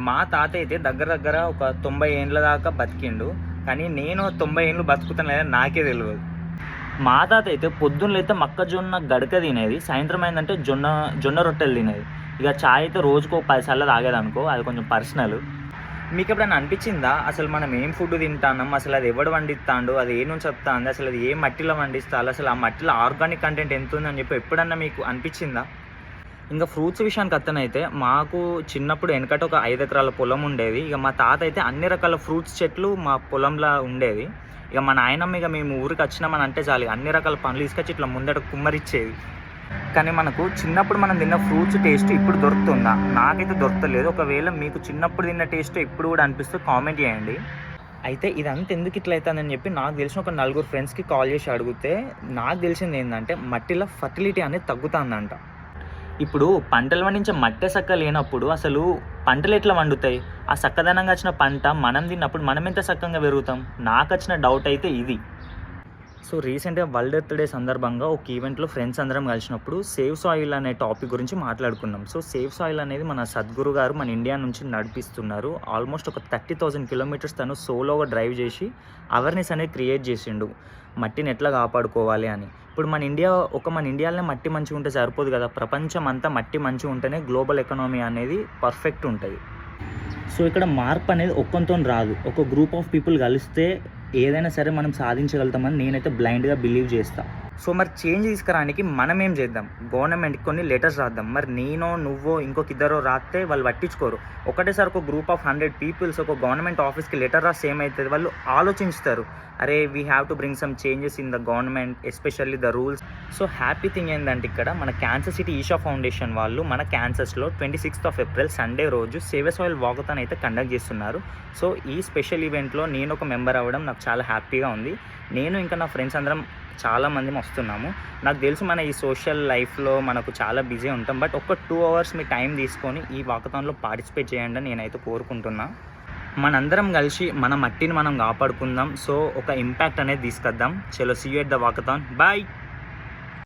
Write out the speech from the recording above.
మా తాత అయితే దగ్గర దగ్గర ఒక 90 ఏండ్ల దాకా బతికిండు. కానీ నేను 90 ఏండ్లు బతుకుతానో లేదో నాకే తెలవదు. మా తాత అయితే పొద్దున్నలైతే మొక్కజొన్న గడక తినేది, సాయంత్రం అయిందంటే జొన్న రొట్టెలు తినేది. ఇక చాయ్ అయితే రోజుకో 10 సార్లు తాగేదనుకో, అది కొంచెం పర్సనల్. మీకు ఎప్పుడైనా అనిపించిందా అసలు మనం ఏం ఫుడ్ తింటాన్నాం, అసలు అది ఎవడు వండిస్తాడు, అది ఏ నుంచి వస్తుంది, అసలు అది ఏ మట్టిలో వండిస్తారు, అసలు ఆ మట్టిలో ఆర్గానిక్ కంటెంట్ ఎంత ఉందని చెప్పి ఎప్పుడన్నా మీకు అనిపించిందా? ఇంకా ఫ్రూట్స్ విషయానికి అత్తనైతే మాకు చిన్నప్పుడు వెనకట ఒక 5 ఎకరాల పొలం ఉండేది. ఇక మా తాత అయితే అన్ని రకాల ఫ్రూట్స్ చెట్లు మా పొలంలో ఉండేది. ఇక మా నాయనమ్మ ఇక మేము ఊరికి వచ్చినామని అంటే చాలు అన్ని రకాల పండ్లు తీసుకొచ్చి ఇట్లా ముందట కుమ్మరిచ్చేది. కానీ మనకు చిన్నప్పుడు మనం తిన్న ఫ్రూట్స్ టేస్ట్ ఇప్పుడు దొరుకుతుందా? నాకైతే దొరకలేదు. ఒకవేళ మీకు చిన్నప్పుడు తిన్న టేస్ట్ ఇప్పుడు కూడా అనిపిస్తే కామెంట్ చేయండి. అయితే ఇదంతా ఎందుకు ఇట్లా అవుతుందని చెప్పి నాకు తెలిసిన ఒక 4 ఫ్రెండ్స్కి కాల్ చేసి అడిగితే నాకు తెలిసింది ఏంటంటే మట్టిలో ఫర్టిలిటీ అనేది తగ్గుతుందంట. ఇప్పుడు పంటలు పండించే మట్టే సక్క లేనప్పుడు అసలు పంటలు ఎట్లా వండుతాయి? ఆ సక్కదనంగా వచ్చిన పంట మనం తిన్నప్పుడు మనం ఎంత సక్కంగా పెరుగుతాం? నాకు వచ్చిన డౌట్ అయితే ఇది. సో రీసెంట్గా వరల్డ్ ఎర్త్ డే సందర్భంగా ఒక ఈవెంట్లో ఫ్రెండ్స్ అందరం కలిసినప్పుడు సేవ్ సాయిల్ అనే టాపిక్ గురించి మాట్లాడుకున్నాం. సో సేవ్ సాయిల్ అనేది మన సద్గురు గారు మన ఇండియా నుంచి నడిపిస్తున్నారు. ఆల్మోస్ట్ ఒక 30,000 కిలోమీటర్స్ తను సోలోగా డ్రైవ్ చేసి అవేర్నెస్ అనేది క్రియేట్ చేసిండు, మట్టిని ఎట్లా కాపాడుకోవాలి అని. ఇప్పుడు మన ఇండియాలోనే మట్టి మంచిగా ఉంటే సరిపోదు కదా, ప్రపంచం అంతా మట్టి మంచిగా ఉంటేనే గ్లోబల్ ఎకనామీ అనేది పర్ఫెక్ట్ ఉంటుంది. సో ఇక్కడ మార్పు అనేది ఒక్కంతో రాదు, ఒక గ్రూప్ ఆఫ్ పీపుల్ కలిస్తే ఏదైనా సరే మనం సాధించగలుగుతామని నేనైతే బ్లైండ్గా బిలీవ్ చేస్తాను. సో మరి చేంజ్ తీసుకురానికి మనం ఏం చేద్దాం? గవర్నమెంట్కి కొన్ని లెటర్స్ రాద్దాం. మరి నేనో నువ్వో ఇంకొక ఇద్దరో రాస్తే వాళ్ళు పట్టించుకోరు. ఒకటేసారి ఒక గ్రూప్ ఆఫ్ 100 పీపుల్స్ ఒక గవర్నమెంట్ ఆఫీస్కి లెటర్ రాస్తే ఏమవుతుంది? వాళ్ళు ఆలోచిస్తారు, అరే we have to bring some changes in the government, especially the rules. So happy thing ఏంటంటే ఇక్కడ మన క్యాన్సర్ సిటీ ఈషా ఫౌండేషన్ వాళ్ళు మన క్యాన్సర్స్లో 26th ఏప్రిల్ సండే రోజు సేవ్ సాయిల్ వాకథాన్ అయితే కండక్ట్ చేస్తున్నారు. సో ఈ స్పెషల్ ఈవెంట్లో నేను ఒక మెంబర్ అవ్వడం నాకు చాలా హ్యాపీగా ఉంది. నేను ఇంకా నా ఫ్రెండ్స్ అందరం చాలామంది వస్తున్నాము. నాకు తెలుసు మన ఈ సోషల్ లైఫ్లో మనకు చాలా బిజీ ఉంటాం, బట్ ఒక 2 hours మీ టైం తీసుకొని ఈ వాకథాన్లో పార్టిసిపేట్ చేయండి అని నేనైతే కోరుకుంటున్నా. మనందరం కలిసి మన మట్టిని మనం కాపాడుకుందాం. సో ఒక ఇంపాక్ట్ అనేది తీసుకొద్దాం. చలో see you at the walkathon. Bye.